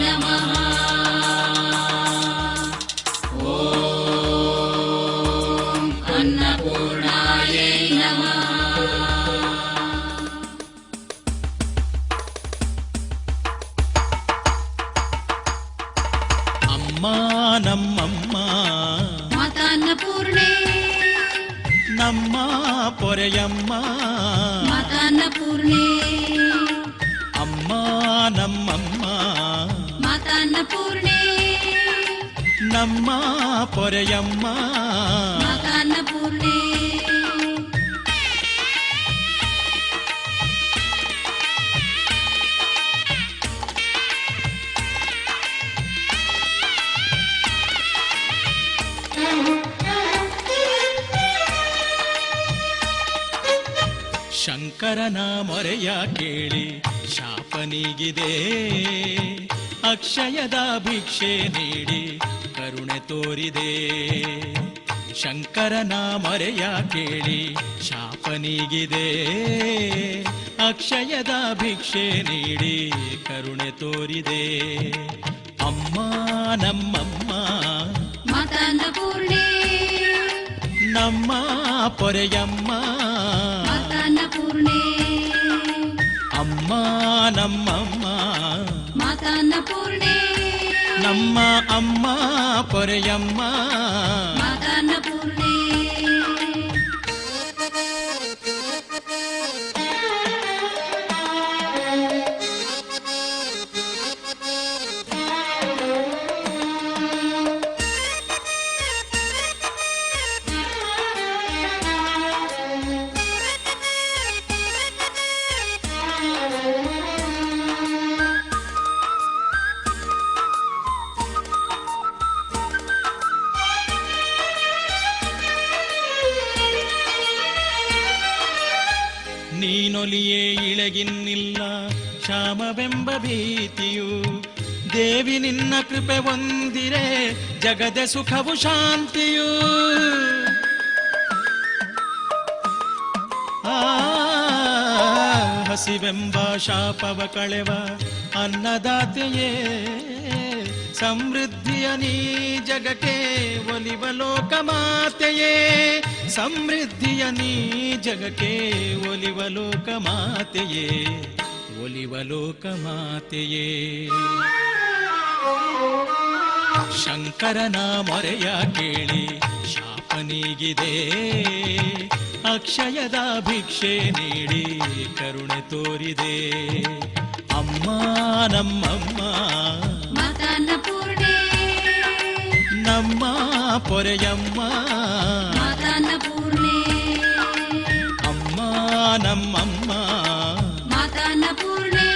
ನಮಃ. ಓಂ ಅನ್ನಪೂರ್ಣಾಯೈ ನಮಃ. ಅಮ್ಮ ನಮ್ಮಮ್ಮ ಮಾತಾ ಅನ್ನಪೂರ್ಣೆ, ನಮ್ಮ ಪೊರೆಯಮ್ಮ ಮಾತಾ ಅನ್ನಪೂರ್ಣೆ, ಅಮ್ಮ ನಮ್ಮಮ್ಮ ಮಾತಾ ಅನ್ನಪೂರ್ಣೆ, ನಮ್ಮ ಪೊರೆಯಮ್ಮ ಮಾತಾ ಅನ್ನಪೂರ್ಣೆ. ಶಂಕರನ ಮೊರೆಯ ಕೇಳಿ ಶಾಪ ನೀಗಿದೆ, ಅಕ್ಷಯದ ಭಿಕ್ಷೆ ನೀಡಿ ಕರುಣೆ ತೋರಿದೆ. ಶಂಕರನ ಮೊರೆಯ ಕೇಳಿ ಶಾಪ ನೀಗಿದೆ, ಅಕ್ಷಯದ ಭಿಕ್ಷೆ ನೀಡಿ ಕರುಣೆ ತೋರಿದೆ. ಅಮ್ಮ ನಮ್ಮಮ್ಮ ಮಾತಾ ಅನ್ನಪೂರ್ಣೆ, ನಮ್ಮ ಪೊರೆಯಮ್ಮ ಮಾತಾ ಅನ್ನಪೂರ್ಣೆ, ಅಮ್ಮ ನಮ್ಮಮ್ಮ ಮಾತಾ ಅನ್ನಪೂರ್ಣೆ, ನಮ್ಮ ಅಮ್ಮ ಪೊರೆಯಮ್ಮ. ಮಾತಾ ಅನ್ನಪೂರ್ಣೆ. ನೀನೊಲಿಯೇ ಇಳಗಿನ್ನಿಲ್ಲ ಕ್ಷಾಮವೆಂಬ ಭೀತಿಯು, ದೇವಿ ನಿನ್ನ ಕೃಪೆ ಹೊಂದಿರೆ ಜಗದ ಸುಖವು ಶಾಂತಿಯು. ಹಸಿವೆಂಬ ಶಾಪವ ಕಳೆವ ಅನ್ನದಾತೆಯೇ, ಸಮೃದ್ಧಿಯ ನೀ ಜಗಕ್ಕೆ ಒಲಿವ ಲೋಕ ಮಾತೆಯೇ, ಸಮೃದ್ಧಿಯ ನೀ ಜಗಕ್ಕೆ ಒಲಿವ ಲೋಕ ಮಾತೆಯೇ, ಒಲಿವ ಲೋಕ ಮಾತೆಯೇ. ಶಂಕರನ ಮೊರೆಯ ಕೇಳಿ ಶಾಪ ನೀಗಿದೆ, ಅಕ್ಷಯದ ಭಿಕ್ಷೆ ನೀಡಿ ಕರುಣೆ ತೋರಿದೆ. ಅಮ್ಮ ನಮ್ಮಮ್ಮ ಮಾತಾ ಅನ್ನಪೂರ್ಣೆ, ನಮ್ಮ ಪೊರೆಯಮ್ಮ ಮಾತಾ ಅನ್ನಪೂರ್ಣೆ, ಅಮ್ಮ ನಮ್ಮಮ್ಮ ಮಾತಾ ಅನ್ನಪೂರ್ಣೆ,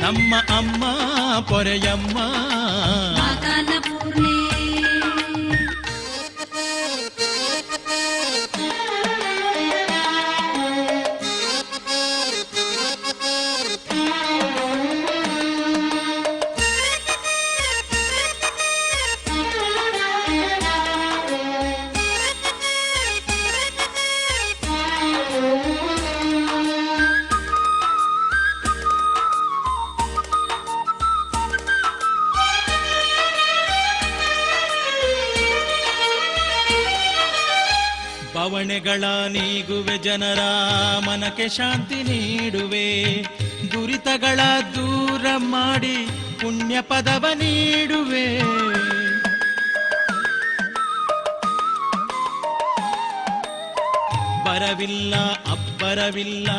ನಮ್ಮ ಅಮ್ಮ ಪೊರೆಯಮ್ಮ. ಮಾತಾ ಅನ್ನಪೂರ್ಣೆ. ಬವಣೆಗಳ ನೀಗುವೆ, ಜನರ ಮನಕ್ಕೆ ಶಾಂತಿ ನೀಡುವೆ, ದುರಿತಗಳ ದೂರ ಮಾಡಿ ಪುಣ್ಯ ಪದವ ನೀಡುವೆ. ಬರವಿಲ್ಲ ಅಬ್ಬರವಿಲ್ಲ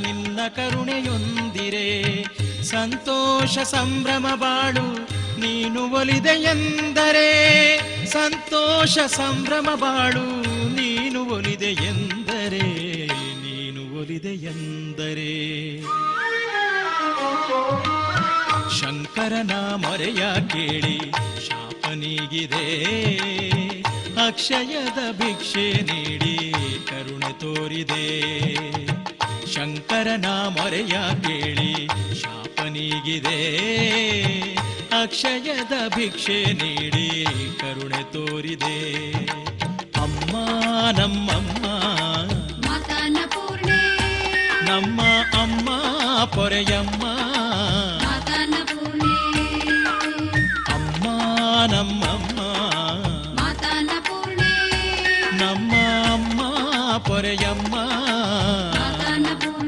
ನಿನ್ನ ಕರುಣೆಯೊಂದಿರೆ, ಸಂತೋಷ ಸಂಭ್ರಮ ಬಾಳು ನೀನು ಒಲಿದೆ ಎಂದರೆ, ಸಂತೋಷ ಸಂಭ್ರಮ ಬಾಳು ನೀನು ಒಲಿದೆ ಎಂದರೆ, ನೀನು ಒಲಿದೆ ಎಂದರೆ. ಶಂಕರನ ಮೊರೆಯ ಕೇಳಿ ಶಾಪ ನೀಗಿದೆ, ಅಕ್ಷಯದ ಭಿಕ್ಷೆ ನೀಡಿ ಕರುಣೆ ತೋರಿದೆ. ಶಂಕರನ ಮೊರೆಯ ಕೇಳಿ ಶಾಪ ನೀಗಿದೆ, ಅಕ್ಷಯದ ಭಿಕ್ಷೆ ನೀಡಿ ಕರುಣೆ ತೋರಿದೆ. ಅಮ್ಮ ನಮ್ಮಮ್ಮ ಮಾತಾ ಅನ್ನಪೂರ್ಣೆ, ನಮ್ಮ ಅಮ್ಮ ಪೊರೆಯಮ್ಮ. ಮಾತಾ ಅನ್ನಪೂರ್ಣೆ, ಪಡೆಯಮ್ಮ ಮಾತಾನ್ನಪೂರ್ಣೆ